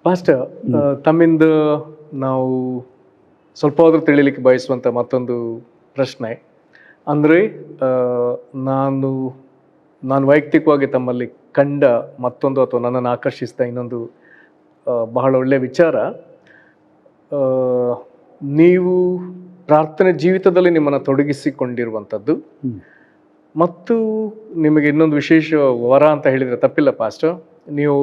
Pastor, ತಮ್ಮಿಂದ ನಾವು ಸ್ವಲ್ಪವಾದರೂ ತಿಳಿಲಿಕ್ಕೆ ಬಯಸುವಂಥ ಮತ್ತೊಂದು ಪ್ರಶ್ನೆ ಅಂದರೆ, ನಾನು ನಾನು ವೈಯಕ್ತಿಕವಾಗಿ ತಮ್ಮಲ್ಲಿ ಕಂಡ ಮತ್ತೊಂದು ಅಥವಾ ನನ್ನನ್ನು ಆಕರ್ಷಿಸಿದ ಇನ್ನೊಂದು ಬಹಳ ಒಳ್ಳೆಯ ವಿಚಾರ, ನೀವು ಪ್ರಾರ್ಥನೆ ಜೀವಿತದಲ್ಲಿ ನಿಮ್ಮನ್ನು ತೊಡಗಿಸಿಕೊಂಡಿರುವಂಥದ್ದು. ಮತ್ತು ನಿಮಗೆ ಇನ್ನೊಂದು ವಿಶೇಷ ವರ ಅಂತ ಹೇಳಿದರೆ ತಪ್ಪಿಲ್ಲ ಪಾಸ್ಟರ್, ನೀವು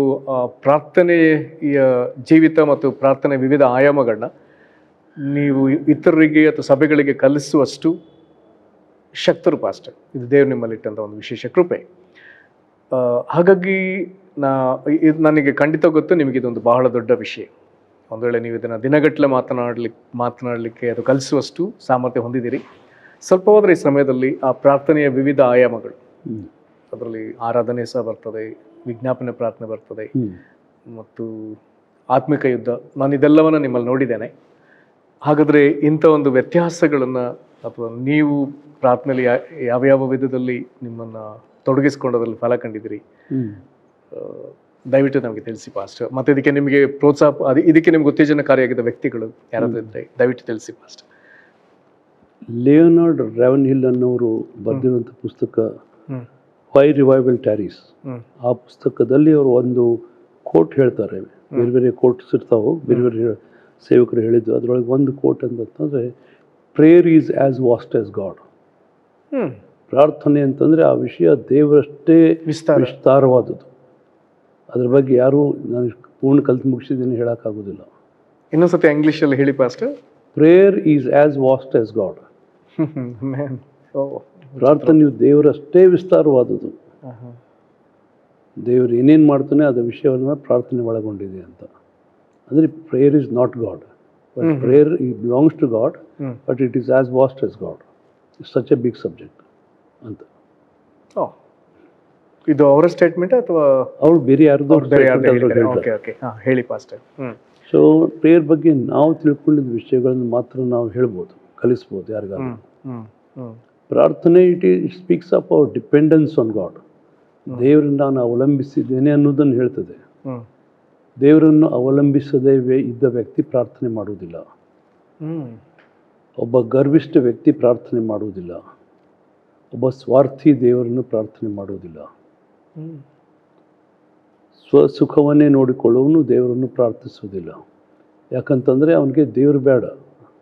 ಪ್ರಾರ್ಥನೆಯ ಜೀವಿತ ಮತ್ತು ಪ್ರಾರ್ಥನೆ ವಿವಿಧ ಆಯಾಮಗಳನ್ನ ನೀವು ಇತರರಿಗೆ ಅಥವಾ ಸಭೆಗಳಿಗೆ ಕಲಿಸುವಷ್ಟು ಶಕ್ತರು ಪಾಸ್ಟರ್. ಇದು ದೇವರು ನಿಮ್ಮಲ್ಲಿಟ್ಟಂಥ ಒಂದು ವಿಶೇಷ ಕೃಪೆ. ಹಾಗಾಗಿ ನನಗೆ ಖಂಡಿತ ಗೊತ್ತು ನಿಮಗೆ ಇದೊಂದು ಬಹಳ ದೊಡ್ಡ ವಿಷಯ. ಒಂದು ವೇಳೆ ನೀವು ಇದನ್ನು ದಿನಗಟ್ಟಲೆ ಮಾತನಾಡಲಿಕ್ಕೆ ಅದು ಕಲಿಸುವಷ್ಟು ಸಾಮರ್ಥ್ಯ ಹೊಂದಿದ್ದೀರಿ. ಸ್ವಲ್ಪ ಹೋದರೆ ಈ ಸಮಯದಲ್ಲಿ ಆ ಪ್ರಾರ್ಥನೆಯ ವಿವಿಧ ಆಯಾಮಗಳು, ಅದರಲ್ಲಿ ಆರಾಧನೆ ಸಹ ಬರ್ತದೆ, ವಿಜ್ಞಾಪನೆ ಪ್ರಾರ್ಥನೆ ಬರ್ತದೆ, ಮತ್ತು ಆತ್ಮಿಕ ಯುದ್ಧ, ನಾನು ಇದೆಲ್ಲವನ್ನು ನಿಮ್ಮಲ್ಲಿ ನೋಡಿದ್ದೇನೆ. ಹಾಗಾದರೆ ಇಂಥ ಒಂದು ವ್ಯತ್ಯಾಸಗಳನ್ನು ಅಥವಾ ನೀವು ಪ್ರಾರ್ಥನೆಯಲ್ಲಿ ಯಾವ್ಯಾವ ವಿಧದಲ್ಲಿ ನಿಮ್ಮನ್ನು ತೊಡಗಿಸ್ಕೊಂಡೋದ್ರಲ್ಲಿ ಫಲ ಕಂಡಿದ್ದೀರಿ, ದಯವಿಟ್ಟು ನಮಗೆ ತಿಳಿಸಿ ಪಾಸ್ಟರ್. ಮತ್ತು ಇದಕ್ಕೆ ನಿಮಗೆ ಪ್ರೋತ್ಸಾಹ, ಇದಕ್ಕೆ ನಿಮ್ಗೆ ಉತ್ತೇಜನಕಾರಿಯಾಗಿದ್ದ ವ್ಯಕ್ತಿಗಳು ಯಾರಾದರೂ ಇದ್ದರೆ ದಯವಿಟ್ಟು ತಿಳಿಸಿ ಪಾಸ್ಟರ್. ಲಿಯೋನಾರ್ಡ್ ರಾವೆನ್ಹಿಲ್ ಅನ್ನೋರು ಬರೆದಿರುವಂಥ ಪುಸ್ತಕ ವೈ ರಿವೈವಲ್ ಟ್ಯಾರೀಸ್, ಆ ಪುಸ್ತಕದಲ್ಲಿ ಅವರು ಒಂದು ಕೋಟ್ ಹೇಳ್ತಾರೆ. ಬೇರೆ ಬೇರೆ ಕೋಟ್ಸ್ ಇರ್ತಾವೆ, ಬೇರೆ ಬೇರೆ ಸೇವಕರು ಹೇಳಿದ್ದು. ಅದರೊಳಗೆ ಒಂದು ಕೋಟ್ ಅಂತಂದರೆ, prayer is as vast as God. ಪ್ರಾರ್ಥನೆ ಅಂತಂದರೆ ಆ ವಿಷಯ ದೇವರಷ್ಟೇ ವಿಸ್ತಾರವಾದದ್ದು. ಅದ್ರ ಬಗ್ಗೆ ಯಾರೂ ನಾನು ಪೂರ್ಣ ಕಲ್ತು ಮುಗಿಸಿದ್ದೀನಿ ಹೇಳೋಕ್ಕಾಗೋದಿಲ್ಲ. ಇನ್ನೊಂದ್ಸತಿ ಇಂಗ್ಲೀಷಲ್ಲಿ ಹೇಳಿ pastor. Prayer is as vast as God. ಪ್ರಾರ್ಥನೆಯು ದೇವರಷ್ಟೇ ವಿಸ್ತಾರವಾದದ್ದು. ದೇವರು ಏನೇನು ಮಾಡ್ತಾನೆ ಅದರ ವಿಷಯವನ್ನು ಪ್ರಾರ್ಥನೆ ಒಳಗೊಂಡಿದೆ ಅಂತ. ಅಂದರೆ prayer is not God, but prayer belongs to God, but it is as vast as God. It's such a big subject ಅಂತ. ಇದು ಅವರ ಸ್ಟೇಟ್ಮೆಂಟ್ ಅಥವಾ ಅವ್ರು ಬೇರೆ ಯಾರ್ದು ಹೇಳಿ ಪಾಸ್ಟರ್. ಸೊ ಪ್ರೇಯರ್ ಬಗ್ಗೆ ನಾವು ತಿಳ್ಕೊಂಡಿದ್ದ ವಿಷಯಗಳನ್ನು ಮಾತ್ರ ನಾವು ಹೇಳ್ಬೋದು, ಕಲಿಸ್ಬೋದು ಯಾರಿಗಾದ್ರೂ. ಪ್ರಾರ್ಥನೆ it speaks up hour dependence on god. ದೇವರನ್ನು ನಾನು ಅವಲಂಬಿಸಿದ್ದೇನೆ ಅನ್ನೋದನ್ನು ಹೇಳ್ತದೆ. ದೇವರನ್ನು ಅವಲಂಬಿಸದೇ ಇದ್ದ ವ್ಯಕ್ತಿ ಪ್ರಾರ್ಥನೆ ಮಾಡುವುದಿಲ್ಲ. ಒಬ್ಬ ಗರ್ವಿಷ್ಠ ವ್ಯಕ್ತಿ ಪ್ರಾರ್ಥನೆ ಮಾಡುವುದಿಲ್ಲ. ಒಬ್ಬ ಸ್ವಾರ್ಥಿ ದೇವರನ್ನು ಪ್ರಾರ್ಥನೆ ಮಾಡುವುದಿಲ್ಲ. ಸ್ವಸುಖವನ್ನೇ ನೋಡಿಕೊಳ್ಳುವನು ದೇವರನ್ನು ಪ್ರಾರ್ಥಿಸುವುದಿಲ್ಲ. ಯಾಕಂತಂದರೆ ಅವನಿಗೆ ದೇವರು ಬೇಡ,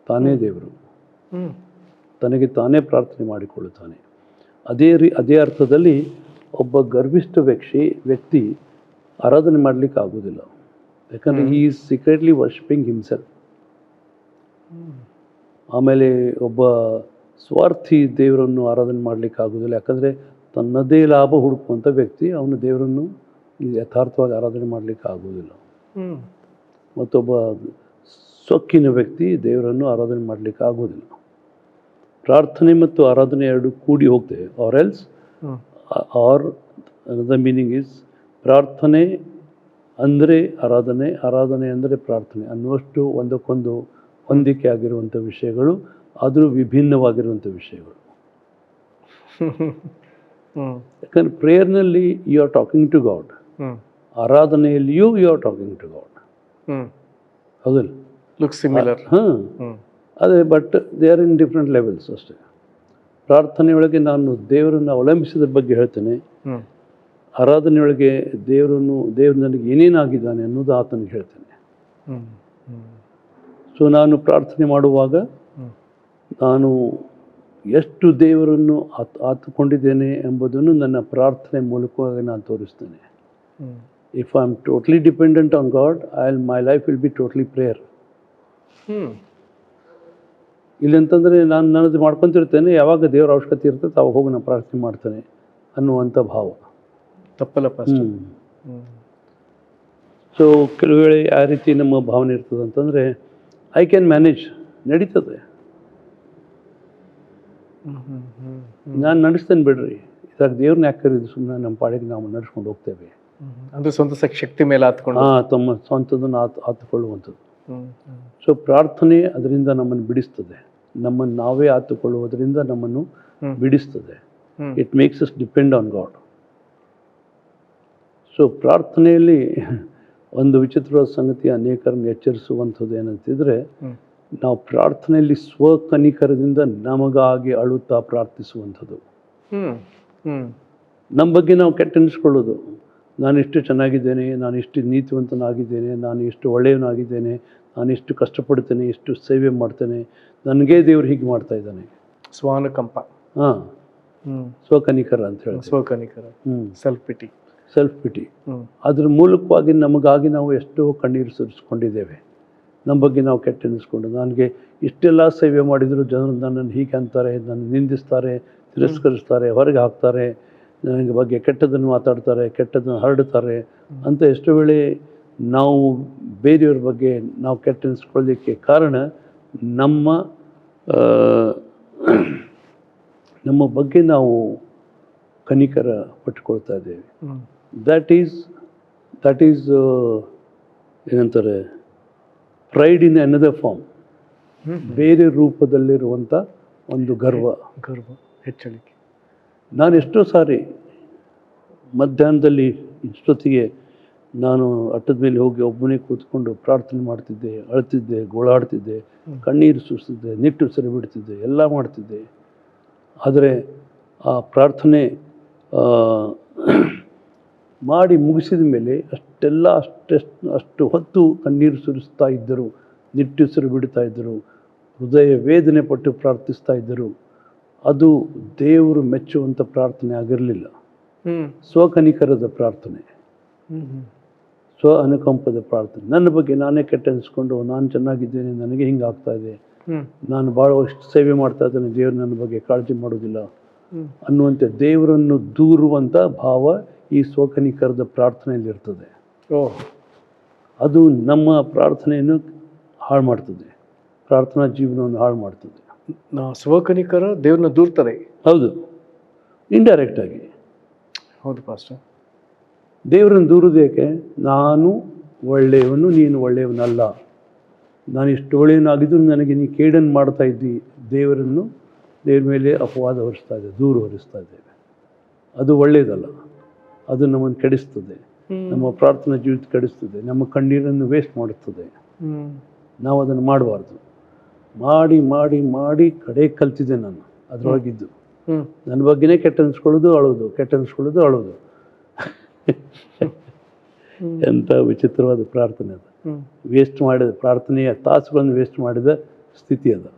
ತಾನೇ ದೇವರು, ತನಗೆ ತಾನೇ ಪ್ರಾರ್ಥನೆ ಮಾಡಿಕೊಳ್ಳುತ್ತಾನೆ. ಅದೇ ಅರ್ಥದಲ್ಲಿ ಒಬ್ಬ ಗರ್ವಿಷ್ಠ ವ್ಯಕ್ತಿ ಆರಾಧನೆ ಮಾಡಲಿಕ್ಕೆ ಆಗೋದಿಲ್ಲ. ಯಾಕಂದರೆ ಈ ಈಸ್ ಸೀಕ್ರೆಟ್ಲಿ ವರ್ಷಿಪಿಂಗ್ ಹಿಮ್ಸೆಲ್ಫ್. ಆಮೇಲೆ ಒಬ್ಬ ಸ್ವಾರ್ಥಿ ದೇವರನ್ನು ಆರಾಧನೆ ಮಾಡಲಿಕ್ಕೆ ಆಗೋದಿಲ್ಲ. ಯಾಕಂದರೆ ತನ್ನದೇ ಲಾಭ ಹುಡುಕುವಂಥ ವ್ಯಕ್ತಿ ಅವನು ದೇವರನ್ನು ಯಥಾರ್ಥವಾಗಿ ಆರಾಧನೆ ಮಾಡಲಿಕ್ಕೆ ಆಗೋದಿಲ್ಲ. ಮತ್ತೊಬ್ಬ ಸೊಕ್ಕಿನ ವ್ಯಕ್ತಿ ದೇವರನ್ನು ಆರಾಧನೆ ಮಾಡಲಿಕ್ಕೆ ಆಗೋದಿಲ್ಲ. ಪ್ರಾರ್ಥನೆ ಮತ್ತು ಆರಾಧನೆ ಎರಡು ಕೂಡಿ ಹೋಗ್ತವೆ. Or else or another meaning is, ಪ್ರಾರ್ಥನೆ ಅಂದರೆ ಆರಾಧನೆ, ಆರಾಧನೆ ಅಂದರೆ ಪ್ರಾರ್ಥನೆ ಅನ್ನುವಷ್ಟು ಒಂದಕ್ಕೊಂದು ಹೊಂದಿಕೆ ಆಗಿರುವಂಥ ವಿಷಯಗಳು, ಆದರೂ ವಿಭಿನ್ನವಾಗಿರುವಂಥ ವಿಷಯಗಳು. ಯಾಕಂದರೆ ಪ್ರೇಯರ್ನಲ್ಲಿ you are talking to God, ಆರಾಧನೆಯಲ್ಲಿಯೂ you are talking to God. ಹೌದಲ್ಲ? ಅದೇ, but they are in different levels ಅಷ್ಟೇ. ಪ್ರಾರ್ಥನೆಯೊಳಗೆ ನಾನು ದೇವರನ್ನು ಅವಲಂಬಿಸಿದ ಬಗ್ಗೆ ಹೇಳ್ತೇನೆ. ಆರಾಧನೆಯೊಳಗೆ ದೇವರು ನನಗೆ ಏನೇನಾಗಿದ್ದಾನೆ ಅನ್ನೋದು ಆತನಿಗೆ ಹೇಳ್ತೇನೆ. ಸೊ ನಾನು ಪ್ರಾರ್ಥನೆ ಮಾಡುವಾಗ ನಾನು ಎಷ್ಟು ದೇವರನ್ನು ಆತುಕೊಂಡಿದ್ದೇನೆ ಎಂಬುದನ್ನು ನನ್ನ ಪ್ರಾರ್ಥನೆ ಮೂಲಕವಾಗಿ ನಾನು ತೋರಿಸ್ತೇನೆ. If I am totally dependent on God, my life will be totally prayer. ಇಲ್ಲಂತಂದರೆ ನಾನು ನನ್ನದು ಮಾಡ್ಕೊತಿರ್ತೇನೆ, ಯಾವಾಗ ದೇವರ ಅವಶ್ಯಕತೆ ಇರ್ತದೆ ಅವಾಗ ಹೋಗಿ ನಾನು ಪ್ರಾರ್ಥನೆ ಮಾಡ್ತೇನೆ ಅನ್ನುವಂಥ ಭಾವ ತಪ್ಪಲ್ಲ ಪಾಸ್ಟರ್. ಸೊ ಕೆಲವು ವೇಳೆ ಯಾವ ರೀತಿ ನಮ್ಮ ಭಾವನೆ ಇರ್ತದೆ ಅಂತಂದರೆ, ಐ ಕ್ಯಾನ್ ಮ್ಯಾನೇಜ್, ನಡೀತದೆ, ನಾನು ನಡೆಸ್ತೇನೆ ಬಿಡ್ರಿ, ಇದಾಗ ದೇವ್ರನ್ನ ಯಾಕೆ ಕರೀದು, ಸುಮ್ಮನೆ ನಮ್ಮ ಪಾಡಿಗೆ ನಾವು ನಡೆಸ್ಕೊಂಡು ಹೋಗ್ತೇವೆ. ಅಂದರೆ ಸ್ವಂತ ಶಕ್ತಿ ಮೇಲೆ ಆತ್ಕೊಂಡು, ತಮ್ಮ ಸ್ವಂತದನ್ನು ಆತುಕೊಳ್ಳುವಂಥದ್ದು. ಸೊ ಪ್ರಾರ್ಥನೆ ಅದರಿಂದ ನಮ್ಮನ್ನು ಬಿಡಿಸ್ತದೆ, ನಮ್ಮನ್ನು ನಾವೇ ಆತುಕೊಳ್ಳುವುದರಿಂದ ನಮ್ಮನ್ನು ಬಿಡಿಸ್ತದೆ. It makes us depend on God. So ಪ್ರಾರ್ಥನೆಯಲ್ಲಿ ಒಂದು ವಿಚಿತ್ರವಾದ ಸಂಗತಿ ಅನೇಕರನ್ನು ಎಚ್ಚರಿಸುವಂಥದ್ದು ಏನಂತಿದ್ರೆ, ನಾವು ಪ್ರಾರ್ಥನೆಯಲ್ಲಿ ಸ್ವಕನಿಕರದಿಂದ ನಮಗಾಗಿ ಅಳುತ್ತಾ ಪ್ರಾರ್ಥಿಸುವಂಥದ್ದು. ನಮ್ಮ ಬಗ್ಗೆ ನಾವು ಕೆಟ್ಟ ಅನಿಸ್ಕೊಳ್ಳೋದು. ನಾನಿಷ್ಟು ಚೆನ್ನಾಗಿದ್ದೇನೆ, ನಾನಿಷ್ಟು ನೀತಿವಂತನಾಗಿದ್ದೇನೆ, ನಾನು ಇಷ್ಟು ಒಳ್ಳೆಯವನಾಗಿದ್ದೇನೆ, ನಾನಿಷ್ಟು ಕಷ್ಟಪಡ್ತೇನೆ, ಇಷ್ಟು ಸೇವೆ ಮಾಡ್ತೇನೆ, ನನಗೇ ದೇವ್ರು ಹೀಗೆ ಮಾಡ್ತಾ ಇದ್ದಾನೆ. ಸ್ವಾನುಕಂಪ. ಹಾಂ, ಸ್ವಕನಿಕರ ಅಂತ ಹೇಳಿ. ಸ್ವಕನಿಕರ, ಸೆಲ್ಫ್ ಪಿಟಿ. Self pity. ಅದ್ರ ಮೂಲಕವಾಗಿ ನಮಗಾಗಿ ನಾವು ಎಷ್ಟೋ ಕಣ್ಣೀರು ಸುರಿಸ್ಕೊಂಡಿದ್ದೇವೆ. ನಮ್ಮ ಬಗ್ಗೆ ನಾವು ಕೆಟ್ಟ ಎನಿಸ್ಕೊಂಡು, ನನಗೆ ಇಷ್ಟೆಲ್ಲ ಸೇವೆ ಮಾಡಿದರೂ ಜನರು ನನ್ನನ್ನು ಹೀಗೆ ಅಂತಾರೆ, ನನ್ನ ನಿಂದಿಸ್ತಾರೆ, ತಿರಸ್ಕರಿಸ್ತಾರೆ, ಹೊರಗೆ ಹಾಕ್ತಾರೆ, ನನಗೆ ಬಗ್ಗೆ ಕೆಟ್ಟದನ್ನು ಮಾತಾಡ್ತಾರೆ, ಕೆಟ್ಟದನ್ನು ಹರಡ್ತಾರೆ ಅಂತ ಎಷ್ಟೋ ವೇಳೆ ನಾವು ಬೇರೆಯವ್ರ ಬಗ್ಗೆ ನಾವು ಕೆಟ್ಟ ಎನಿಸ್ಕೊಳ್ಳೋದಕ್ಕೆ ಕಾರಣ ನಮ್ಮ ಬಗ್ಗೆ ನಾವು ಕನಿಕರ ಪಟ್ಟುಕೊಳ್ತಾ ಇದ್ದೇವೆ. ದಟ್ ಈಸ್ ಏನಂತಾರೆ, ಪ್ರೈಡ್ ಇನ್ ಅನದರ್ ಫಾರ್ಮ್. ಬೇರೆ ರೂಪದಲ್ಲಿರುವಂಥ ಒಂದು ಗರ್ವ, ಹೆಚ್ಚಳಿಕೆ. ನಾನು ಎಷ್ಟೋ ಸಾರಿ ಮಧ್ಯಾಹ್ನದಲ್ಲಿ ಇಷ್ಟೊತ್ತಿಗೆ ನಾನು ಅಟ್ಟದ ಮೇಲೆ ಹೋಗಿ ಒಬ್ಬನೇ ಕೂತ್ಕೊಂಡು ಪ್ರಾರ್ಥನೆ ಮಾಡ್ತಿದ್ದೆ, ಅಳ್ತಿದ್ದೆ, ಗೋಳಾಡ್ತಿದ್ದೆ, ಕಣ್ಣೀರು ಸುರಿಸ್ತಿದ್ದೆ, ನಿಟ್ಟುಸಿರು ಬಿಡ್ತಿದ್ದೆ, ಎಲ್ಲ ಮಾಡ್ತಿದ್ದೆ. ಆದರೆ ಆ ಪ್ರಾರ್ಥನೆ ಮಾಡಿ ಮುಗಿಸಿದ ಮೇಲೆ ಅಷ್ಟು ಹೊತ್ತು ಕಣ್ಣೀರು ಸುರಿಸ್ತಾ ಇದ್ದರು, ನಿಟ್ಟುಸಿರು ಬಿಡ್ತಾ ಇದ್ದರು, ಹೃದಯ ವೇದನೆ ಪಟ್ಟು ಪ್ರಾರ್ಥಿಸ್ತಾ ಇದ್ದರು. ಅದು ದೇವರು ಮೆಚ್ಚುವಂಥ ಪ್ರಾರ್ಥನೆ ಆಗಿರಲಿಲ್ಲ. ಸ್ವಕನಿಕರದ ಪ್ರಾರ್ಥನೆ, ಸ್ವ ಅನುಕಂಪದ ಪ್ರಾರ್ಥನೆ. ನನ್ನ ಬಗ್ಗೆ ನಾನೇ ಕೆಟ್ಟ ಅನಿಸ್ಕೊಂಡು, ನಾನು ಚೆನ್ನಾಗಿದ್ದೇನೆ, ನನಗೆ ಹಿಂಗೆ ಆಗ್ತಾ ಇದೆ, ನಾನು ಭಾಳಷ್ಟು ಸೇವೆ ಮಾಡ್ತಾ ಇದ್ದೇನೆ, ದೇವರು ನನ್ನ ಬಗ್ಗೆ ಕಾಳಜಿ ಮಾಡೋದಿಲ್ಲ ಅನ್ನುವಂತೆ ದೇವರನ್ನು ದೂರುವಂಥ ಭಾವ ಈ ಸ್ವಕನಿಕರದ ಪ್ರಾರ್ಥನೆಯಲ್ಲಿರ್ತದೆ. ಅದು ನಮ್ಮ ಪ್ರಾರ್ಥನೆಯನ್ನು ಹಾಳು ಮಾಡ್ತದೆ, ಪ್ರಾರ್ಥನಾ ಜೀವನವನ್ನು ಹಾಳು ಮಾಡ್ತದೆ. ಸ್ವಕನಿಕರ ದೇವ್ರನ್ನ ದೂರ್ತದೆ. ಹೌದು, ಇಂಡೈರೆಕ್ಟ್ ಆಗಿ. ಹೌದು ಪಾಸ್ಟರ್. ದೇವರನ್ನು ದೂರುವುದೇಕೆ? ನಾನು ಒಳ್ಳೆಯವನು, ನೀನು ಒಳ್ಳೆಯವನಲ್ಲ, ನಾನು ಇಷ್ಟು ಒಳ್ಳೆಯವನಾಗಿದ್ದು ನನಗೆ ನೀ ಕೇಡನ್ನು ಮಾಡ್ತಾ ಇದ್ದಿ. ದೇವರ ಮೇಲೆ ಅಪವಾದ ಹೊರಿಸ್ತಾ ಇದೆ, ದೂರು ಹೊರಿಸ್ತಾ ಇದ್ದೇವೆ. ಅದು ಒಳ್ಳೆಯದಲ್ಲ, ಅದು ನಮ್ಮನ್ನು ಕೆಡಿಸ್ತದೆ, ನಮ್ಮ ಪ್ರಾರ್ಥನಾ ಜೀವಿತ ಕೆಡಿಸ್ತದೆ, ನಮ್ಮ ಕಣ್ಣೀರನ್ನು ವೇಸ್ಟ್ ಮಾಡುತ್ತದೆ. ನಾವು ಅದನ್ನು ಮಾಡಬಾರ್ದು. ಮಾಡಿ ಮಾಡಿ ಮಾಡಿ ಕಡೆ ಕಲ್ತಿದ್ದೆ ನಾನು ಅದರೊಳಗಿದ್ದು. ನನ್ನ ಬಗ್ಗೆನೇ ಕೆಟ್ಟ ಅನಿಸ್ಕೊಳ್ಳೋದು, ಅಳೋದು, ಕೆಟ್ಟ ಅನಿಸ್ಕೊಳ್ಳೋದು, ಅಳೋದು. ಎಂಥ ವಿಚಿತ್ರವಾದ ಪ್ರಾರ್ಥನೆ ಅದು. ವೇಸ್ಟ್ ಮಾಡಿದ ಪ್ರಾರ್ಥನೆಯ ತಾಸುಗಳನ್ನು ವೇಸ್ಟ್ ಮಾಡಿದ ಸ್ಥಿತಿ ಅದು.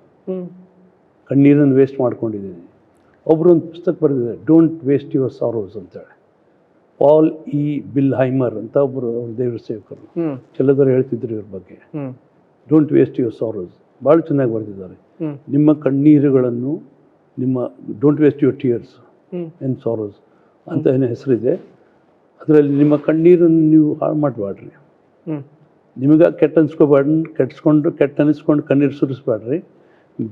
ಕಣ್ಣೀರನ್ನು ವೇಸ್ಟ್ ಮಾಡ್ಕೊಂಡಿದ್ದೀನಿ. ಒಬ್ಬರು ಒಂದು ಪುಸ್ತಕ ಬರೆದಿದ್ದಾರೆ, ಡೋಂಟ್ ವೇಸ್ಟ್ ಯುವರ್ ಸಾರೋಸ್ ಅಂತೇಳಿ. ಪಾಲ್ ಇ ಬಿಲ್ ಹೈಮರ್ ಅಂತ ಒಬ್ಬರು ದೇವರ ಸೇವಕರು, ಕೆಲವರು ಹೇಳ್ತಿದ್ರು ಇವ್ರ ಬಗ್ಗೆ. ಡೋಂಟ್ ವೇಸ್ಟ್ ಯುವರ್ ಸಾರೋಸ್ ಭಾಳ ಚೆನ್ನಾಗಿ ಬರೆದಿದ್ದಾರೆ. ನಿಮ್ಮ ಕಣ್ಣೀರುಗಳನ್ನು, don't waste your tears and sorrows ಅಂತ ಏನೋ ಹೆಸರಿದೆ. ಅದರಲ್ಲಿ ನಿಮ್ಮ ಕಣ್ಣೀರನ್ನು ನೀವು ಹಾಳು ಮಾಡಬೇಡ್ರಿ. ನಿಮಗೆ ಕೆಟ್ಟ ಕೆಟ್ಟ ಅನಿಸ್ಕೊಂಡು ಕಣ್ಣೀರು ಸುರಿಸ್ಬೇಡ್ರಿ.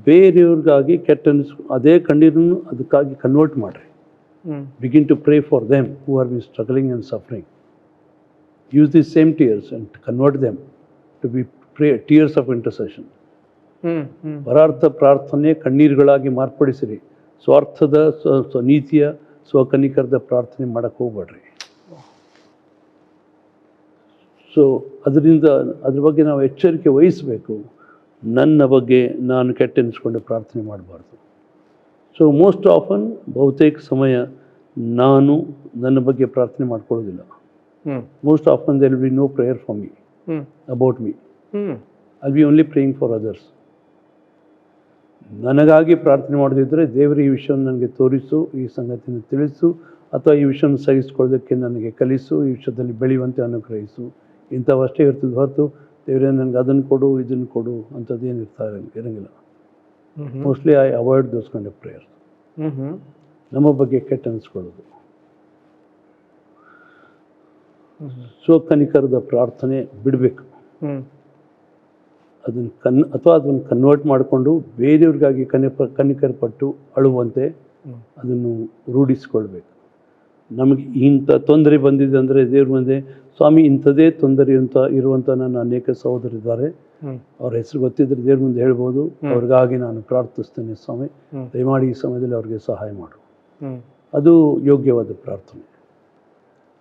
ಬೇರೆಯವ್ರಿಗಾಗಿ ಅದೇ ಕಣ್ಣೀರನ್ನು ಅದಕ್ಕಾಗಿ ಕನ್ವರ್ಟ್ ಮಾಡಿರಿ. Begin to pray for them who are be struggling and suffering. Use the same tears and convert them to be tears of intercession. ಪರಾರ್ಥ ಪ್ರಾರ್ಥನೆ ಕಣ್ಣೀರುಗಳಾಗಿ ಮಾರ್ಪಡಿಸಿರಿ. ಸ್ವಾರ್ಥದ ನೀತಿಯ ಸ್ವಕನಿಕರದ ಪ್ರಾರ್ಥನೆ ಮಾಡಕ್ಕೆ ಹೋಗ್ಬೇಡ್ರಿ. ಸೊ ಅದ್ರ ಬಗ್ಗೆ ನಾವು ಎಚ್ಚರಿಕೆ ವಹಿಸಬೇಕು. ನನ್ನ ಬಗ್ಗೆ ನಾನು ಕೆಟ್ಟ ಎನಿಸ್ಕೊಂಡು ಪ್ರಾರ್ಥನೆ ಮಾಡಬಾರ್ದು. ಸೊ ಮೋಸ್ಟ್ ಆಫನ್, ಬಹುತೇಕ ಸಮಯ ನಾನು ನನ್ನ ಬಗ್ಗೆ ಪ್ರಾರ್ಥನೆ ಮಾಡ್ಕೊಳ್ಳೋದಿಲ್ಲ. Most often there will be no prayer for me about me. I be only praying for others. ನನಗಾಗಿ ಪ್ರಾರ್ಥನೆ ಮಾಡೋದಿದ್ದರೆ, ದೇವರು ಈ ವಿಷಯವನ್ನು ನನಗೆ ತೋರಿಸು, ಈ ಸಂಗತಿಯನ್ನು ತಿಳಿಸು, ಅಥವಾ ಈ ವಿಷಯವನ್ನು ಸಹಿಸ್ಕೊಳ್ಳೋದಕ್ಕೆ ನನಗೆ ಕಲಿಸು, ಈ ವಿಷಯದಲ್ಲಿ ಬೆಳೆಯುವಂತೆ ಅನುಗ್ರಹಿಸು, ಇಂಥವಷ್ಟೇ ಇರ್ತದೆ ಹೊರತು ದೇವರೇ ನನಗೆ ಅದನ್ನು ಕೊಡು, ಇದನ್ನು ಕೊಡು ಅಂಥದ್ದೇನು ಇರಂಗಿಲ್ಲ. Mostly I avoid those kind of prayer. ನಮ್ಮ ಬಗ್ಗೆ ಕೆಟ್ಟ ಅನಿಸ್ಕೊಳ್ಳೋದು. ಸ್ವಕನಿಕರದ ಪ್ರಾರ್ಥನೆ ಬಿಡಬೇಕು. ಅದನ್ನು ಕನ್ವರ್ಟ್ ಮಾಡಿಕೊಂಡು ಬೇರೆಯವ್ರಿಗಾಗಿ ಕನಿಕರಪಟ್ಟು ಅಳುವಂತೆ ಅದನ್ನು ರೂಢಿಸ್ಕೊಳ್ಬೇಕು. ನಮಗೆ ಇಂಥ ತೊಂದರೆ ಬಂದಿದೆ ಅಂದರೆ ದೇವ್ರ ಮುಂದೆ, ಸ್ವಾಮಿ ಇಂಥದೇ ತೊಂದರೆ ಇರುವಂಥ ನನ್ನ ಅನೇಕ ಸಹೋದರಿದ್ದಾರೆ, ಅವ್ರ ಹೆಸರು ಗೊತ್ತಿದ್ರೆ ದೇವ್ರ ಮುಂದೆ ಹೇಳ್ಬೋದು, ಅವ್ರಿಗಾಗಿ ನಾನು ಪ್ರಾರ್ಥಿಸ್ತೇನೆ, ಸ್ವಾಮಿ ದಯಮಾಡಿ ಈ ಸಮಯದಲ್ಲಿ ಅವ್ರಿಗೆ ಸಹಾಯ ಮಾಡು. ಅದು ಯೋಗ್ಯವಾದ ಪ್ರಾರ್ಥನೆ.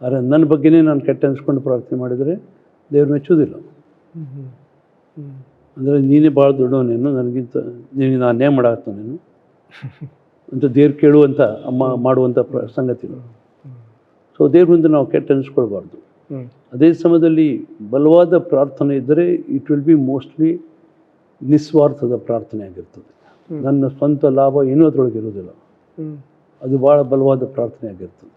ಆದರೆ ನನ್ನ ಬಗ್ಗೆನೇ ನಾನು ಕೆಟ್ಟ ಅನಿಸ್ಕೊಂಡು ಪ್ರಾರ್ಥನೆ ಮಾಡಿದರೆ ದೇವ್ರು ಮೆಚ್ಚೋದಿಲ್ಲ. ಅಂದರೆ ನೀನೇ ಭಾಳ ದೊಡ್ಡವನೇನು, ನನಗಿಂತ ನಿನಗೆ ನಾನು ಅನ್ಯಾಯ ಮಾಡಾಕ್ತಾನೇನು ಅಂತ ದೇವ್ರು ಕೇಳುವಂಥ ಮಾಡುವಂಥ ಸಂಗತಿಗಳು. ಸೊ ದೇವ್ರ ಮುಂದೆ ನಾವು ಕೆಟ್ಟ ಅನಿಸ್ಕೊಳ್ಬಾರ್ದು. ಅದೇ ಸಮಯದಲ್ಲಿ ಬಲವಾದ ಪ್ರಾರ್ಥನೆ ಇದ್ದರೆ ಇಟ್ ವಿಲ್ ಬಿ ಮೋಸ್ಟ್ಲಿ ನಿಸ್ವಾರ್ಥದ ಪ್ರಾರ್ಥನೆ ಆಗಿರ್ತದೆ. ನನ್ನ ಸ್ವಂತ ಲಾಭ ಏನೂ ಅದರೊಳಗೆ ಇರೋದಿಲ್ಲ. ಅದು ಭಾಳ ಬಲವಾದ ಪ್ರಾರ್ಥನೆ ಆಗಿರ್ತದೆ.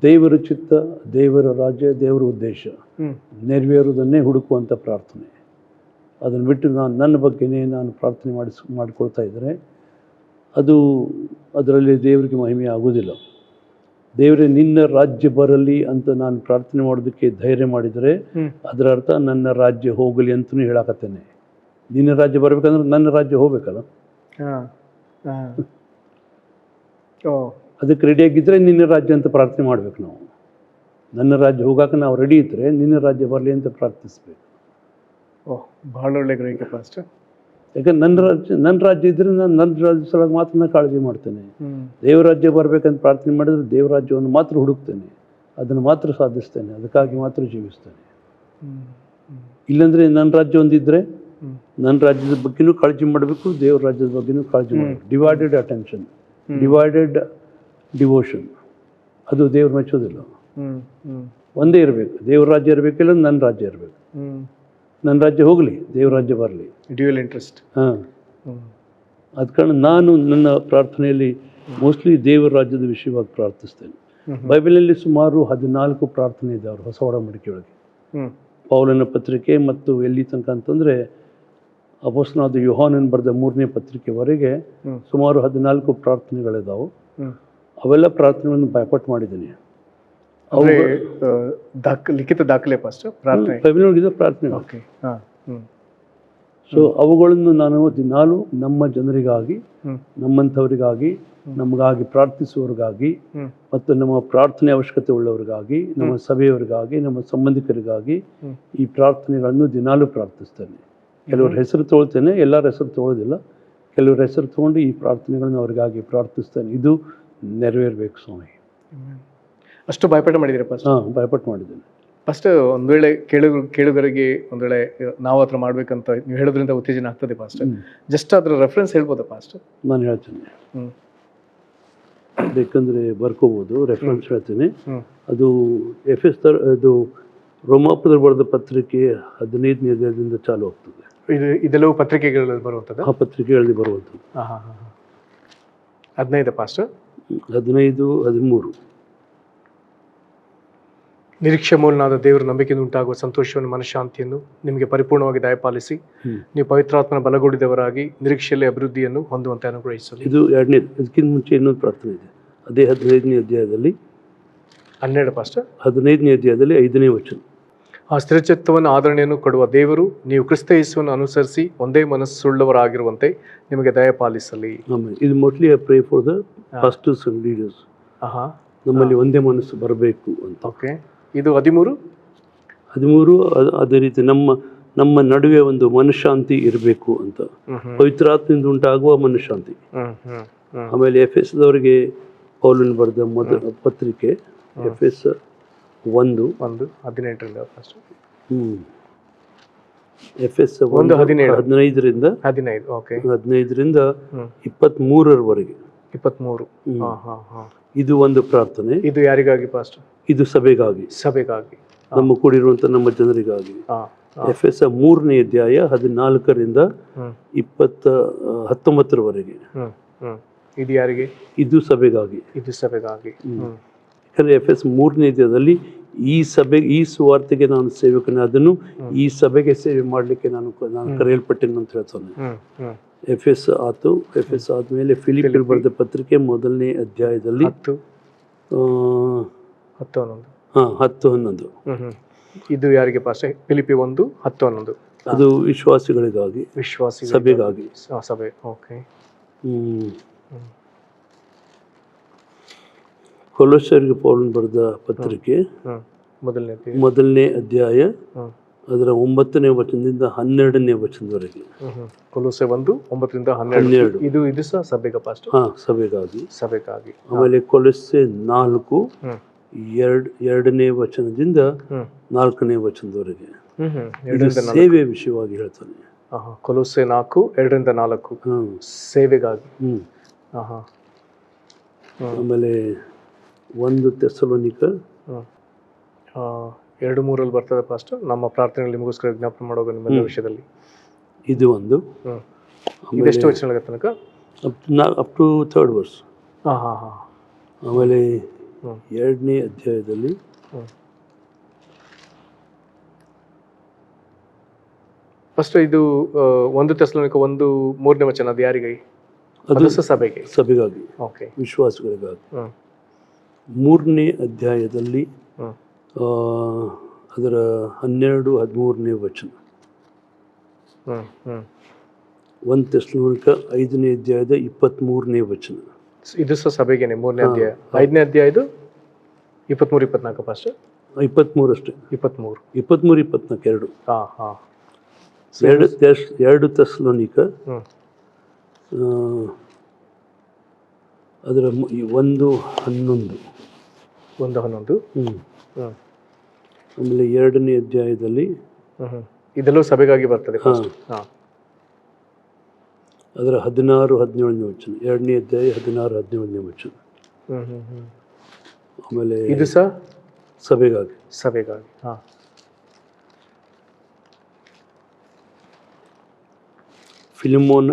ದೇವರ ಚಿತ್ತ, ದೇವರ ರಾಜ್ಯ, ದೇವರ ಉದ್ದೇಶ ನೆರವೇರುವುದನ್ನೇ ಹುಡುಕುವಂಥ ಪ್ರಾರ್ಥನೆ. ಅದನ್ನು ಬಿಟ್ಟು ನಾನು ನನ್ನ ಬಗ್ಗೆನೇ ನಾನು ಪ್ರಾರ್ಥನೆ ಮಾಡಿಕೊಳ್ತಾ ಇದ್ದರೆ ಅದು ಅದರಲ್ಲಿ ದೇವರಿಗೆ ಮಹಿಮೆ ಆಗೋದಿಲ್ಲ. ದೇವರೇ ನಿನ್ನ ರಾಜ್ಯ ಬರಲಿ ಅಂತ ನಾನು ಪ್ರಾರ್ಥನೆ ಮಾಡೋದಕ್ಕೆ ಧೈರ್ಯ ಮಾಡಿದರೆ ಅದರ ಅರ್ಥ ನನ್ನ ರಾಜ್ಯ ಹೋಗಲಿ ಅಂತಲೂ ಹೇಳಕತ್ತೇನೆ. ನಿನ್ನ ರಾಜ್ಯ ಬರಬೇಕಂದ್ರೆ ನನ್ನ ರಾಜ್ಯ ಹೋಗ್ಬೇಕಲ್ಲ. ಅದಕ್ಕೆ ರೆಡಿಯಾಗಿದ್ದರೆ ನಿನ್ನ ರಾಜ್ಯ ಅಂತ ಪ್ರಾರ್ಥನೆ ಮಾಡ್ಬೇಕು ನಾವು. ನನ್ನ ರಾಜ್ಯ ಹೋಗಾಕ ನಾವು ರೆಡಿ ಇದ್ದರೆ ನಿನ್ನ ರಾಜ್ಯ ಬರಲಿ ಅಂತ ಪ್ರಾರ್ಥಿಸ್ಬೇಕು. ಭಾಳ ಒಳ್ಳೆ ಗ್ರಹಿಕೆ ಪಾಸ್ಟರ್. ಯಾಕಂದ್ರೆ ನನ್ನ ರಾಜ್ಯ ಇದ್ದರೆ ನಾನು ನನ್ನ ರಾಜ್ಯ ಸಲುವಾಗಿ ಮಾತ್ರ ನಾನು ಕಾಳಜಿ ಮಾಡ್ತೇನೆ. ದೇವರ ರಾಜ್ಯ ಬರಬೇಕಂತ ಪ್ರಾರ್ಥನೆ ಮಾಡಿದರೆ ದೇವರ ರಾಜ್ಯವನ್ನು ಮಾತ್ರ ಹುಡುಕ್ತೇನೆ, ಅದನ್ನು ಮಾತ್ರ ಸಾಧಿಸ್ತೇನೆ, ಅದಕ್ಕಾಗಿ ಮಾತ್ರ ಜೀವಿಸ್ತೇನೆ. ಇಲ್ಲಾಂದರೆ ನನ್ನ ರಾಜ್ಯ ಒಂದಿದ್ದರೆ ನನ್ನ ರಾಜ್ಯದ ಬಗ್ಗೆನೂ ಕಾಳಜಿ ಮಾಡಬೇಕು, ದೇವ್ರ ರಾಜ್ಯದ ಬಗ್ಗೆನೂ ಕಾಳಜಿ ಮಾಡಬೇಕು. ಡಿವೈಡೆಡ್ ಅಟೆನ್ಷನ್, ಡಿವೈಡೆಡ್ ಡಿವೋಷನ್, ಅದು ದೇವ್ರು ಮೆಚ್ಚೋದಿಲ್ಲ. ಒಂದೇ ಇರಬೇಕು, ದೇವ್ರ ರಾಜ್ಯ ಇರಬೇಕಿಲ್ಲ ನನ್ನ ರಾಜ್ಯ ಇರಬೇಕು. ನನ್ನ ರಾಜ್ಯ ಹೋಗಲಿ, ದೇವ್ರ ರಾಜ್ಯ ಬರಲಿ. Dual interest. ಅದ ಕಾರಣ ನಾನು ನನ್ನ ಪ್ರಾರ್ಥನೆಯಲ್ಲಿ ಮೋಸ್ಟ್ಲಿ ದೇವರ ರಾಜ್ಯದ ವಿಷಯವಾಗಿ ಪ್ರಾರ್ಥಿಸ್ತೇನೆ. ಬೈಬಲಲ್ಲಿ ಸುಮಾರು 14 ಪ್ರಾರ್ಥನೆ ಇದೆ ಅವರು ಹೊಸ ಒಡಂಬಡಿಕೆಯೊಳಗೆ. ಪೌಲನ ಪತ್ರಿಕೆ ಮತ್ತು ಎಲ್ಲಿ ತನಕ ಅಂತಂದರೆ ಅಪೊಸ್ತಲನಾದ ಯೋಹಾನನ ಬರೆದ 3ನೇ ಪತ್ರಿಕೆವರೆಗೆ ಸುಮಾರು 14 ಪ್ರಾರ್ಥನೆಗಳಿದಾವೆ. ಅವೆಲ್ಲ ಪ್ರಾರ್ಥನೆಗಳನ್ನು ಬೈಪಾಟ್ ಮಾಡಿದ್ದೀನಿ. ಲಿಖಿತ ದಾಖಲೆ ಪಾಸ್ಟರ್ ಪ್ರಾರ್ಥನೆ ಬೈಬಲ್ನೊಳಗಿದೆ ಪ್ರಾರ್ಥನೆ. ಸೊ ಅವುಗಳನ್ನು ನಾನು ದಿನಾಲು ನಮ್ಮ ಜನರಿಗಾಗಿ, ನಮ್ಮಂಥವರಿಗಾಗಿ, ನಮಗಾಗಿ ಪ್ರಾರ್ಥಿಸುವವರಿಗಾಗಿ ಮತ್ತು ನಮ್ಮ ಪ್ರಾರ್ಥನೆ ಅವಶ್ಯಕತೆ ಉಳ್ಳವರಿಗಾಗಿ, ನಮ್ಮ ಸಭೆಯವರಿಗಾಗಿ, ನಮ್ಮ ಸಂಬಂಧಿಕರಿಗಾಗಿ ಈ ಪ್ರಾರ್ಥನೆಗಳನ್ನು ದಿನಾಲೂ ಪ್ರಾರ್ಥಿಸ್ತೇನೆ. ಕೆಲವ್ರ ಹೆಸರು ತೊಗೊಳ್ತೇನೆ, ಎಲ್ಲರ ಹೆಸರು ತೊಗೊಳ್ಳೋದಿಲ್ಲ. ಕೆಲವ್ರ ಹೆಸರು ತೊಗೊಂಡು ಈ ಪ್ರಾರ್ಥನೆಗಳನ್ನು ಅವರಿಗಾಗಿ ಪ್ರಾರ್ಥಿಸ್ತೇನೆ. ಇದು ನೆರವೇರಬೇಕು ಸ್ವಾಮಿ. ಅಷ್ಟು ಭಯಪಟ್ಟು ಮಾಡಿದ್ದೀರಾ ಪಾಸ್ಟರ್? ಭಯಪಟ್ಟು ಮಾಡಿದ್ದೇನೆ. ಫಸ್ಟ್ ಒಂದು ವೇಳೆ ಕೇಳುಗರಿಗೆ ಒಂದು ವೇಳೆ ನಾವು ಹತ್ರ ಮಾಡ್ಬೇಕಂತ ನೀವು ಹೇಳೋದ್ರಿಂದ ಉತ್ತೇಜನ ಆಗ್ತದೆ ಪಾಸ್ಟರ್. ಜಸ್ಟ್ ಅದರ ರೆಫರೆನ್ಸ್ ಹೇಳ್ಬೋದಾ ಪಾಸ್ಟರ್? ನಾನು ಹೇಳ್ತೇನೆ, ಬೇಕಂದ್ರೆ ಬರ್ಕೋಬೋದು. ರೆಫರೆನ್ಸ್ ಹೇಳ್ತೇನೆ. ಅದು ಅದು ರೋಮಾಪುರದಲ್ಲಿ ಬರೆದ ಪತ್ರಿಕೆ 15ನೇ ಅಧ್ಯಾಯದಿಂದ ಚಾಲು ಆಗ್ತದೆ. ಇದೆಲ್ಲವೂ ಪತ್ರಿಕೆಗಳಲ್ಲಿ ಬರುವಂಥದ್ದು? ಆ ಪತ್ರಿಕೆಗಳಲ್ಲಿ ಬರುವಂಥದ್ದು. 15 ಪಾಸ್ಟರ್? 15, 13. ನಿರೀಕ್ಷೆ ಮೂಲನಾದ ದೇವರ ನಂಬಿಕೆಯಿಂದ ಉಂಟಾಗುವ ಸಂತೋಷವನ್ನು, ಮನಃಶಾಂತಿಯನ್ನು ನಿಮಗೆ ಪರಿಪೂರ್ಣವಾಗಿ ದಯಪಾಲಿಸಿ ನೀವು ಪವಿತ್ರಾತ್ಮನ ಬಲಗೊಡಿದವರಾಗಿ ನಿರೀಕ್ಷೆಯಲ್ಲಿ ಅಭಿವೃದ್ಧಿಯನ್ನು ಹೊಂದುವಂತೆ ಅನುಗ್ರಹಿಸಲಿ. ಇದು 2ನೇದು. ಇದಕ್ಕಿಂತ ಮುಂಚೆ ಇನ್ನೊಂದು ಪ್ರಾರ್ಥನೆ ಇದೆ. ಅದೇ 15ನೇ ಅಧ್ಯಾಯದಲ್ಲಿ 12 ಪಾಸ್ಟರ್? 15ನೇ ಅಧ್ಯಾಯದಲ್ಲಿ 5ನೇ ವಚನ. ಆ ಸ್ಥಿರಚಿತ್ತವನ್ನು ಆದರಣೆಯನ್ನು ಕೊಡುವ ದೇವರು ನೀವು ಕ್ರಿಸ್ತ ಯೇಸುವನ್ನು ಅನುಸರಿಸಿ ಒಂದೇ ಮನಸ್ಸುಳ್ಳವರಾಗಿರುವಂತೆ ನಿಮಗೆ ದಯಪಾಲಿಸಲಿ. ಆಮೇಲೆ ಇದು mostly I pray for the pastors and leaders. ನಮ್ಮಲ್ಲಿ ಒಂದೇ ಮನಸ್ಸು ಬರಬೇಕು ಅಂತ. ಓಕೆ. ಇದು 13? ಅದೇ ರೀತಿ ನಮ್ಮ ನಡುವೆ ಒಂದು ಮನಃಶಾಂತಿ ಇರಬೇಕು ಅಂತ, ಪವಿತ್ರಾತ್ಮದಿಂದ ಉಂಟಾಗುವ ಮನಃಶಾಂತಿ. ಆಮೇಲೆ ಎಫೆಸದವರಿಗೆ ಪೌಲನು ಬರೆದ ಮೊದಲ ಪತ್ರಿಕೆ ಎಫೆಸ 1:18 ಎಫೆಸ 1:15ರಿಂದ 23ರವರೆಗೆ. 23. ಇದು ಒಂದು ಪ್ರಾರ್ಥನೆ. ಇದು ಯಾರಿಗಾಗಿ ಪಾಸ್ಟರ್? ಇದು ಸಭೆಗಾಗಿ. ನಮ್ಮ ಕೂಡಿರುವಂತ ನಮ್ಮ ಜನರಿಗಾಗಿ. ಎಫೆಸ 3ನೇ ಅಧ್ಯಾಯ 14ರಿಂದ 19ರವರೆಗೆ. ಇದು ಯಾರಿಗೆ? ಇದು ಸಭೆಗಾಗಿ. ಯಾಕಂದ್ರೆ ಎಫೆಸ 3ನೇ ಅಧ್ಯಾಯದಲ್ಲಿ ಈ ಸುವಾರ್ತೆಗೆ ನಾನು ಸೇವಕನೇ, ಅದನ್ನು ಈ ಸಭೆಗೆ ಸೇವೆ ಮಾಡಲಿಕ್ಕೆ ನಾನು ಕರೆಯಲ್ಪಟ್ಟೆನು ಅಂತ ಹೇಳ್ತಾನೆ. ಎಫೆಸ ಆತು. ಎಫೆಸ ಆದ್ಮೇಲೆ ಫಿಲಿಪಿಯರು ಬರೆದ ಪತ್ರಿಕೆ 1ನೇ ಅಧ್ಯಾಯದಲ್ಲಿ 10-11. ಇದು ಯಾರಿಗೆ ಪಾಸ್ಟರ್? ಫಿಲಿಪಿ 1:10-11. ಅದು ವಿಶ್ವಾಸಿಗಳಿಗಾಗಿ, ಸಭೆಗಾಗಿ. ಸಭೆ. ಓಕೆ. ಕೊಲೊಸ್ಸರಿಗೆ ಪೌಲನು ಬರೆದ ಪತ್ರಿಕೆ 1ನೇ ಅಧ್ಯಾಯ ಅದರ 9ನೇ ವಚನದಿಂದ 12ನೇ ವಚನದವರೆಗೆ. ಕೊಲೊಸ್ಸೆ 1:9ರಿಂದ 12. ಇದು ಸಹ ಸಭೆಗೆ ಪಾಸ್ಟರ್? ಸಭೆಗಾಗಿ. ಆಮೇಲೆ ಕೊಲೊಸ್ಸೆ 4:2ನೇ ವಚನದಿಂದ 4ನೇ ವಚನದವರೆಗೆ ಹ್ಮ್ ಇದು ಸೇವೆ ವಿಷಯವಾಗಿ ಹೇಳ್ತಾನೆ. ಕೊಲೊಸ್ಸೆ 4:2-4 ಹಾಂ, ಸೇವೆಗಾಗಿ. ಹ್ಞೂ. ಆಮೇಲೆ 1 ಥೆಸಲೋನಿಕ 2:3 ಬರ್ತದೆ ಫಸ್ಟ್. ನಮ್ಮ ಪ್ರಾರ್ಥನೆಯಲ್ಲಿ ನಿಮಗೋಸ್ಕರ ವಿಜ್ಞಾಪನೆ ಮಾಡುವಾಗ ನಿಮ್ಮೆಲ್ಲ ವಿಷಯದಲ್ಲಿ. ಇದು ಒಂದು. ಇದೆಷ್ಟು ವಚನಗಳ ತನಕ? Up to 3rd verse. ಹಾಂ. ಆಮೇಲೆ 2ನೇ ಅಧ್ಯಾಯದಲ್ಲಿ ಫಸ್ಟ್ ಇದು 1 ಥೆಸಲೋನಿಕ 1:3 ವಚನ. ಅದು ಯಾರಿಗೆ? ಅದು ಸಭೆಗೆ, ಸಭೆಗಾಗಿ, ಓಕೆ, ವಿಶ್ವಾಸಗಳಿಗಾಗಿ. 3ನೇ ಅಧ್ಯಾಯದಲ್ಲಿ ಅದರ 12-13ನೇ ವಚನ. 1 ಥೆಸಲೋನಿಕ 5ನೇ ಅಧ್ಯಾಯದ 23ನೇ ವಚನ. ಇದು ಸಹ ಸಭೆಗೇನೆ 3ನೇ ಅಧ್ಯಾಯ. 5ನೇ ಅಧ್ಯಾಯ ಇದು 23-24 ಫಸ್ಟ್. 23 ಅಷ್ಟೇ. 23-24 ಎರಡು. 2 ಥೆಸಲೋನಿಕ ಅದರ 1:11. 1:11. ಆಮೇಲೆ 2ನೇ ಅಧ್ಯಾಯದಲ್ಲಿ ಇದೆಲ್ಲೂ ಸಭೆಗಾಗಿ ಬರ್ತದೆ. ಅದರ 16-17ನೇ ವಚನ. 2ನೇ ಅಧ್ಯಾಯ 16-17ನೇ ವಚನ. ಆಮೇಲೆ ಇದು ಸಹ ಸಭೆಗಾಗಿ. ಫಿಲಿಮೋನ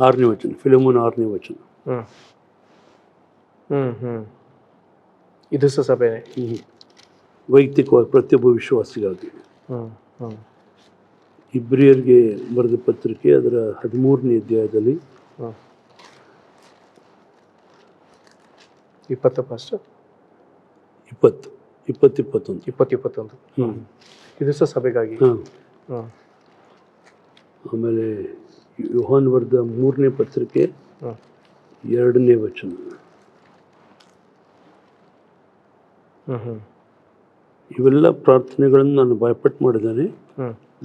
6ನೇ ವಚನ. ಇದು ಸಹ ಸಭೆನೇ. ವೈಯಕ್ತಿಕವಾಗಿ ಪ್ರತಿಯೊಬ್ಬ ವಿಶ್ವಾಸಿಗಾಗಿ. ಇಬ್ರಿಯರಿಗೆ ಬರೆದ ಪತ್ರಿಕೆ ಅದರ 13ನೇ ಅಧ್ಯಾಯದಲ್ಲಿ 20-21. ಇದು ಸಹ ಸಭೆಗಾಗಿ. ಆಮೇಲೆ ಯೋಹಾನ್ ಬರೆದ 3ನೇ ಪತ್ರಿಕೆ 2ನೇ ವಚನ. ಇವೆಲ್ಲ ಪ್ರಾರ್ಥನೆಗಳನ್ನು ನಾನು ಬಾಯ್ಪಾಟ್ ಮಾಡಿದ್ದೇನೆ.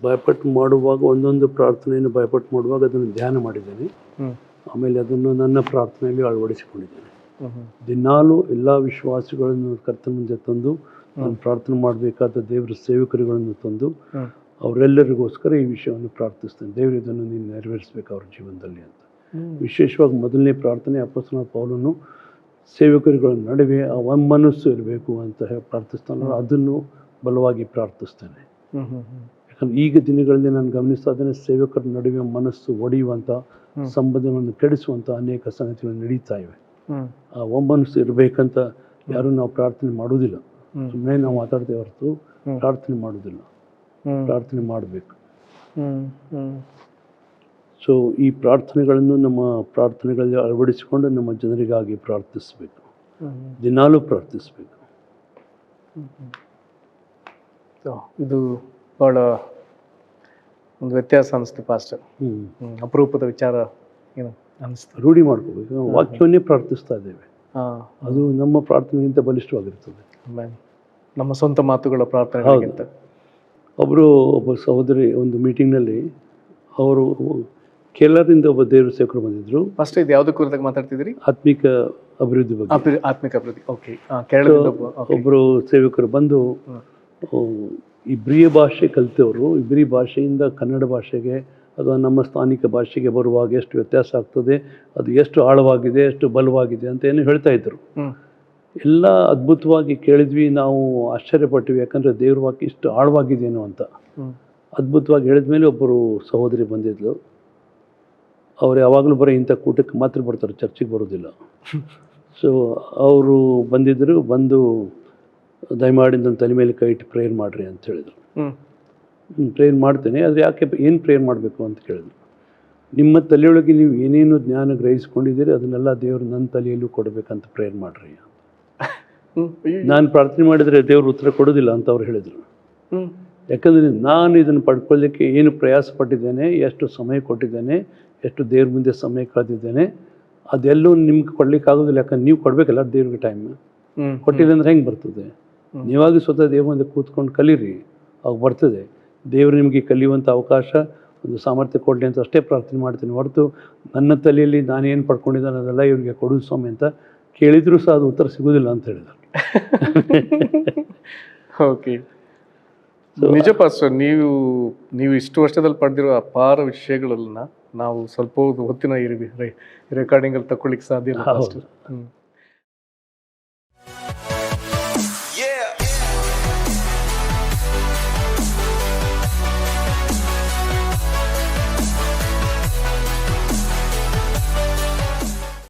ಬಾಯ್ಪಾಟ್ ಮಾಡುವಾಗ ಒಂದೊಂದು ಪ್ರಾರ್ಥನೆಯನ್ನು ಬಾಯ್ಪಾಟ್ ಮಾಡುವಾಗ ಅದನ್ನು ಧ್ಯಾನ ಮಾಡಿದ್ದೇನೆ. ಆಮೇಲೆ ಅದನ್ನು ನನ್ನ ಪ್ರಾರ್ಥನೆಯಲ್ಲಿ ಅಳವಡಿಸಿಕೊಂಡಿದ್ದೇನೆ. ದಿನಾಲೂ ಎಲ್ಲ ವಿಶ್ವಾಸಿಗಳನ್ನು ಕರ್ತನ ಮುಂದೆ ತಂದು ನಾನು ಪ್ರಾರ್ಥನೆ ಮಾಡಬೇಕಾದ ದೇವರ ಸೇವಕರುಗಳನ್ನು ತಂದು ಅವರೆಲ್ಲರಿಗೋಸ್ಕರ ಈ ವಿಷಯವನ್ನು ಪ್ರಾರ್ಥಿಸ್ತೇನೆ. ದೇವರು ಇದನ್ನು ನೀನು ನೆರವೇರಿಸಬೇಕು ಅವ್ರ ಜೀವನದಲ್ಲಿ ಅಂತ. ವಿಶೇಷವಾಗಿ ಮೊದಲನೇ ಪ್ರಾರ್ಥನೆ ಅಪೊಸ್ತಲನಾದ ಪೌಲನು ಸೇವಕರುಗಳ ನಡುವೆ ಆ ಒಮ್ಮನಸ್ಸು ಇರಬೇಕು ಅಂತ ಪ್ರಾರ್ಥಿಸ್ತಾನೆ. ಅದನ್ನು ಬಲವಾಗಿ ಪ್ರಾರ್ಥಿಸ್ತೇನೆ. ಯಾಕಂದ್ರೆ ಈಗ ದಿನಗಳಲ್ಲಿ ನಾನು ಗಮನಿಸ್ತಾ ಇದ್ದೇನೆ, ಸೇವಕರ ನಡುವೆ ಮನಸ್ಸು ಒಡೆಯುವಂಥ, ಸಂಬಂಧಗಳನ್ನು ಕೆಡಿಸುವಂಥ ಅನೇಕ ಸಂಗತಿಗಳು ನಡೀತಾ ಇವೆ. ಆ ಒಮ್ಮನಸ್ಸು ಇರಬೇಕಂತ ಯಾರೂ ನಾವು ಪ್ರಾರ್ಥನೆ ಮಾಡುವುದಿಲ್ಲ. ಸುಮ್ಮನೆ ನಾವು ಮಾತಾಡ್ತೇವೆ ಹೊರತು ಪ್ರಾರ್ಥನೆ ಮಾಡುವುದಿಲ್ಲ. ಪ್ರಾರ್ಥನೆ ಮಾಡಬೇಕು. ಸೊ ಈ ಪ್ರಾರ್ಥನೆಗಳನ್ನು ನಮ್ಮ ಪ್ರಾರ್ಥನೆಗಳಲ್ಲಿ ಅಳವಡಿಸಿಕೊಂಡು ನಮ್ಮ ಜನರಿಗಾಗಿ ಪ್ರಾರ್ಥಿಸಬೇಕು. ದಿನಾಲೂ ಪ್ರಾರ್ಥಿಸಬೇಕು. ಇದು ಭಾಳ ಒಂದು ವ್ಯತ್ಯಾಸ ಅನಿಸ್ತು ಪಾಸ್ಟರ್. ಅಪರೂಪದ ವಿಚಾರ ಏನು ಅನಿಸ್ತು. ರೂಢಿ ಮಾಡ್ಕೋಬೇಕು. ವಾಕ್ಯವನ್ನೇ ಪ್ರಾರ್ಥಿಸ್ತಾ ಇದ್ದೇವೆ. ಅದು ನಮ್ಮ ಪ್ರಾರ್ಥನೆಗಿಂತ ಬಲಿಷ್ಠವಾಗಿರ್ತದೆ. ನಮ್ಮ ಸ್ವಂತ ಮಾತುಗಳ ಪ್ರಾರ್ಥನೆಗಿಂತ. ಒಬ್ಬ ಸಹೋದರಿ ಒಂದು ಮೀಟಿಂಗ್ನಲ್ಲಿ ಅವರು ಕೇರಳದಿಂದ ಒಬ್ಬ ದೇವ್ರ ಸೇವಕರು ಬಂದಿದ್ರು. ಫಸ್ಟ್ ಇದು ಯಾವುದಕ್ಕೆ ಕುರಿತಾಗಿ ಮಾತಾಡ್ತಿದ್ರಿ? ಆತ್ಮಿಕ ಅಭಿವೃದ್ಧಿ ಬಗ್ಗೆ. ಆತ್ಮಿಕ ಅಭಿವೃದ್ಧಿ. ಓಕೆ. ಕೇರಳದಿಂದ ಒಬ್ಬರು ಸೇವಕರು ಬಂದು ಇಬ್ರಿಯ ಭಾಷೆ ಕಲಿತವರು, ಇಬ್ರಿ ಭಾಷೆಯಿಂದ ಕನ್ನಡ ಭಾಷೆಗೆ ಅಥವಾ ನಮ್ಮ ಸ್ಥಾನಿಕ ಭಾಷೆಗೆ ಬರುವಾಗ ಎಷ್ಟು ವ್ಯತ್ಯಾಸ ಆಗ್ತದೆ, ಅದು ಎಷ್ಟು ಆಳವಾಗಿದೆ, ಎಷ್ಟು ಬಲವಾಗಿದೆ ಅಂತ ಏನು ಹೇಳ್ತಾ ಇದ್ರು. ಎಲ್ಲ ಅದ್ಭುತವಾಗಿ ಕೇಳಿದ್ವಿ, ನಾವು ಆಶ್ಚರ್ಯಪಟ್ಟಿವಿ. ಯಾಕಂದರೆ ದೇವ್ರ ವಾಕ್ಯ ಇಷ್ಟು ಆಳವಾಗಿದೇನೋ ಅಂತ ಅದ್ಭುತವಾಗಿ ಹೇಳಿದ ಮೇಲೆ ಒಬ್ಬರು ಸಹೋದರಿ ಬಂದಿದ್ಲು. ಅವ್ರು ಯಾವಾಗಲೂ ಬರೀ ಇಂಥ ಕೂಟಕ್ಕೆ ಮಾತ್ರ ಬರ್ತಾರೆ, ಚರ್ಚಿಗೆ ಬರೋದಿಲ್ಲ. ಸೊ ಅವರು ಬಂದಿದ್ದರು. ಬಂದು ದಯಮಾಡಿ ನನ್ನ ತಲೆ ಮೇಲೆ ಕೈ ಇಟ್ಟು ಪ್ರೇಯರ್ ಮಾಡಿರಿ ಅಂತ ಹೇಳಿದರು. ಪ್ರೇಯರ್ ಮಾಡ್ತೇನೆ, ಆದರೆ ಯಾಕೆ ಏನು ಪ್ರೇಯರ್ ಮಾಡಬೇಕು ಅಂತ ಕೇಳಿದ್ರು. ನಿಮ್ಮ ತಲೆಯೊಳಗೆ ನೀವು ಏನೇನು ಜ್ಞಾನ ಗ್ರಹಿಸ್ಕೊಂಡಿದ್ದೀರಿ ಅದನ್ನೆಲ್ಲ ದೇವರು ನನ್ನ ತಲೆಯಲ್ಲೂ ಕೊಡಬೇಕಂತ ಪ್ರೇಯರ್ ಮಾಡಿರಿ. ನಾನು ಪ್ರಾರ್ಥನೆ ಮಾಡಿದರೆ ದೇವರು ಉತ್ತರ ಕೊಡೋದಿಲ್ಲ ಅಂತ ಅವ್ರು ಹೇಳಿದರು. ಯಾಕಂದರೆ ನಾನು ಇದನ್ನು ಪಡ್ಕೊಳ್ಳಿಕ್ಕೆ ಏನು ಪ್ರಯಾಸ ಪಟ್ಟಿದ್ದೇನೆ, ಎಷ್ಟು ಸಮಯ ಕೊಟ್ಟಿದ್ದೇನೆ, ಎಷ್ಟು ದೇವ್ರ ಮುಂದೆ ಸಮಯ ಕಳೆದಿದ್ದೇನೆ, ಅದೆಲ್ಲೂ ನಿಮ್ಗೆ ಕೊಡ್ಲಿಕ್ಕೆ ಆಗೋದಿಲ್ಲ. ಯಾಕಂದ್ರೆ ನೀವು ಕೊಡಬೇಕಲ್ಲ ದೇವ್ರಿಗೆ ಟೈಮ್. ಕೊಟ್ಟಿಲ್ಲ ಅಂದರೆ ಹೆಂಗೆ ಬರ್ತದೆ? ನೀವಾಗಿ ಸ್ವತಃ ದೇವ್ರ ಮುಂದೆ ಕೂತ್ಕೊಂಡು ಕಲೀರಿ, ಅವಾಗ ಬರ್ತದೆ. ದೇವರು ನಿಮಗೆ ಕಲಿಯುವಂಥ ಅವಕಾಶ, ಒಂದು ಸಾಮರ್ಥ್ಯ ಕೊಡಲಿ ಅಂತ ಅಷ್ಟೇ ಪ್ರಾರ್ಥನೆ ಮಾಡ್ತೀನಿ ಹೊರತು ನನ್ನ ತಲೆಯಲ್ಲಿ ನಾನೇನು ಪಡ್ಕೊಂಡಿದ್ದಾನೆ ಅದೆಲ್ಲ ಇವ್ರಿಗೆ ಕೊಡೋದು ಸ್ವಾಮಿ ಅಂತ ಕೇಳಿದರೂ ಸಹ ಅದು ಉತ್ತರ ಸಿಗೋದಿಲ್ಲ ಅಂತ ಹೇಳಿದರು. ಓಕೆ. ನಿಜ ಪಾಸ್ಟರ್, ನೀವು ಇಷ್ಟು ವರ್ಷದಲ್ಲಿ ಪಡೆದಿರೋ ಅಪಾರ ವಿಷಯಗಳನ್ನ ನಾವು ಸ್ವಲ್ಪ ಹೊತ್ತಿನ ಈ ರೆಕಾರ್ಡಿಂಗ್ ಅಲ್ಲಿ ತಕೊಳ್ಳಿಕ್ಕೆ ಸಾಧ್ಯ ಇಲ್ಲ ಹೌದು. ಪಾಸ್ಟರ್.